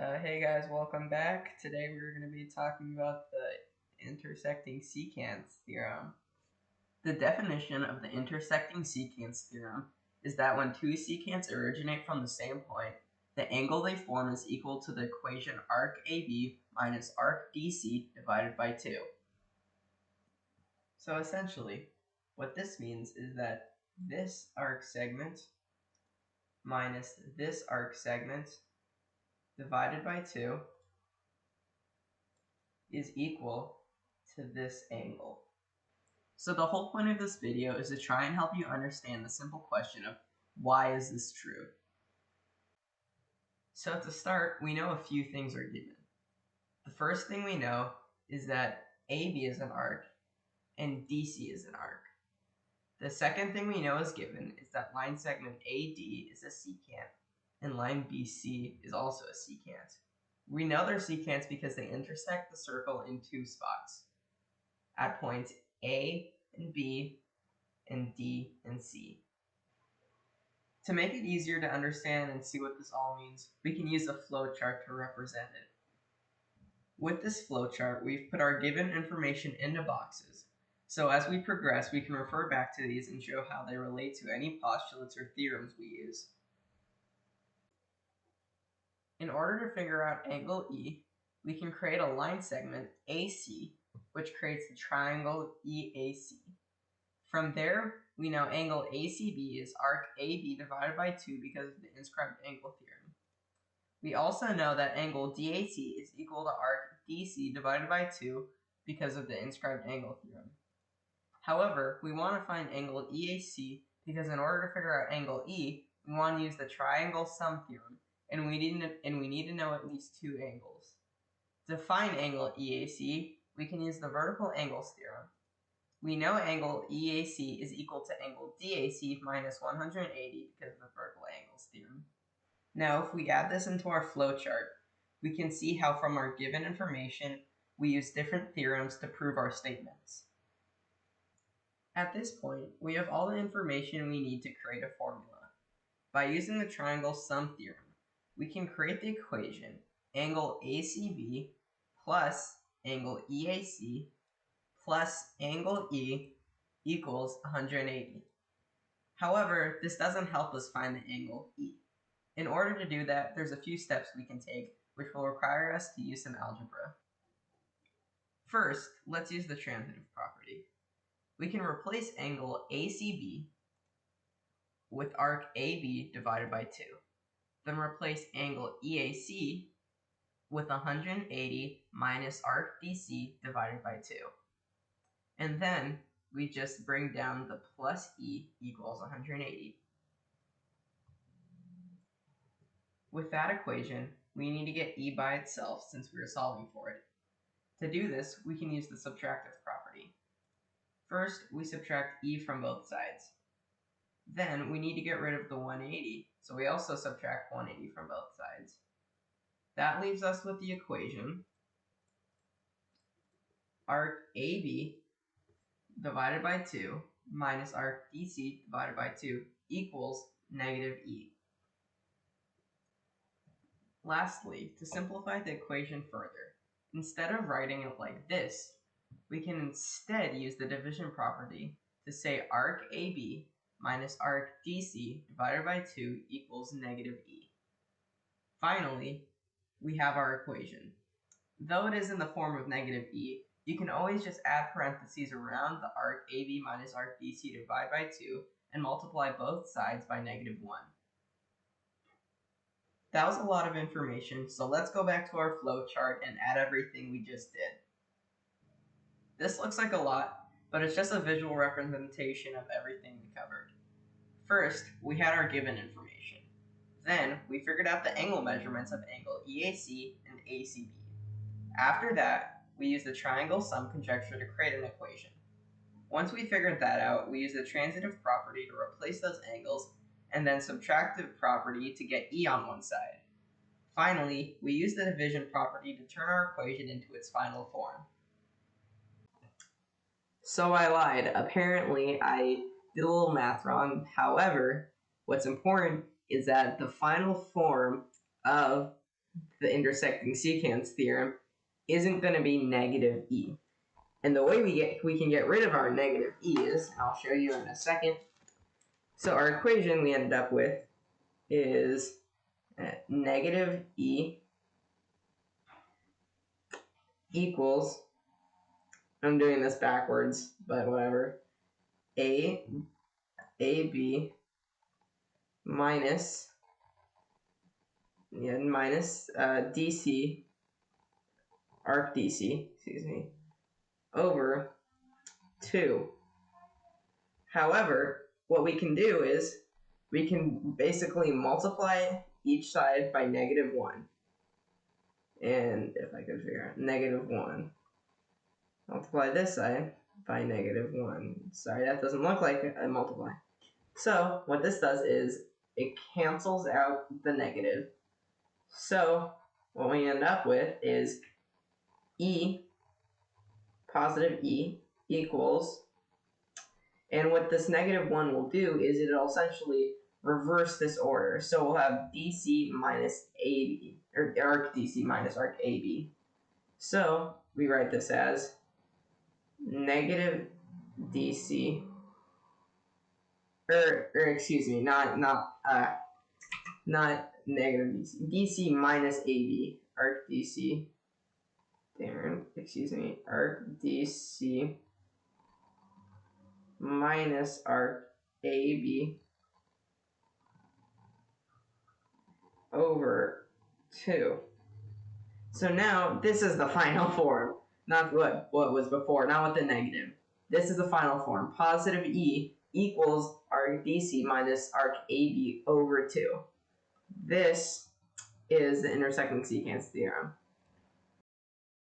Hey guys, welcome back. Today we're going to be talking about the intersecting secants theorem. The definition of the intersecting secants theorem is that when two secants originate from the same point, the angle they form is equal to the equation arc AB minus arc DC divided by 2. So essentially, what this means is that this arc segment minus this arc segment divided by 2 is equal to this angle. So the whole point of this video is to try and help you understand the simple question of why is this true? So to start, we know a few things are given. The first thing we know is that AB is an arc and DC is an arc. The second thing we know is given is that line segment AD is a secant and line BC is also a secant. We know they're secants because they intersect the circle in two spots at points A and B and D and C. To make it easier to understand and see what this all means, we can use a flowchart to represent it. With this flowchart, we've put our given information into boxes, so as we progress, we can refer back to these and show how they relate to any postulates or theorems we use. In order to figure out angle E, we can create a line segment AC, which creates the triangle EAC. From there, we know angle ACB is arc AB divided by 2 because of the inscribed angle theorem. We also know that angle DAC is equal to arc DC divided by 2 because of the inscribed angle theorem. However, we want to find angle EAC because in order to figure out angle E, we want to use the triangle sum theorem, and we need to know at least two angles. To find angle EAC, we can use the vertical angles theorem. We know angle EAC is equal to angle DAC minus 180 because of the vertical angles theorem. Now, if we add this into our flowchart, we can see how from our given information, we use different theorems to prove our statements. At this point, we have all the information we need to create a formula. By using the triangle sum theorem, we can create the equation angle ACB plus angle EAC plus angle E equals 180. However, this doesn't help us find the angle E. In order to do that, there's a few steps we can take, which will require us to use some algebra. First, let's use the transitive property. We can replace angle ACB with arc AB divided by 2. Then replace angle EAC with 180 minus arc DC divided by 2. And then we just bring down the plus E equals 180. With that equation, we need to get E by itself since we are solving for it. To do this, we can use the subtractive property. First, we subtract E from both sides. Then we need to get rid of the 180, so we also subtract 180 from both sides. That leaves us with the equation arc AB divided by 2 minus arc DC divided by 2 equals negative E. Lastly, to simplify the equation further, instead of writing it like this, we can instead use the division property to say arc AB minus arc DC divided by 2 equals negative E. Finally, we have our equation. Though it is in the form of negative E, you can always just add parentheses around the arc AB minus arc DC divided by 2 and multiply both sides by negative 1. That was a lot of information, so let's go back to our flowchart and add everything we just did. This looks like a lot, but it's just a visual representation of everything we covered. First, we had our given information. Then, we figured out the angle measurements of angle EAC and ACB. After that, we used the triangle sum conjecture to create an equation. Once we figured that out, we used the transitive property to replace those angles, and then subtractive property to get E on one side. Finally, we used the division property to turn our equation into its final form. So I lied. Apparently, I did a little math wrong. However, what's important is that the final form of the intersecting secants theorem isn't going to be negative e. And the way we can get rid of our negative e is, I'll show you in a second. So our equation we ended up with is negative e equals, I'm doing this backwards, but whatever, AB minus DC, arc DC, over 2. However, what we can do is we can basically multiply each side by -1. And if I could figure out -1, multiply this side by -1. Sorry, that doesn't look like a multiply. So what this does is it cancels out the negative. So what we end up with is positive E equals, and what this -1 will do is it'll essentially reverse this order. So we'll have DC minus AB, or arc DC minus arc AB. So we write this as negative DC, or excuse me, not negative DC, DC minus AB, arc DC, arc DC minus arc AB over 2. So now this is the final form, not what was before, not with the negative. This is the final form. Positive E equals arc DC minus arc AB over 2. This is the intersecting secants theorem.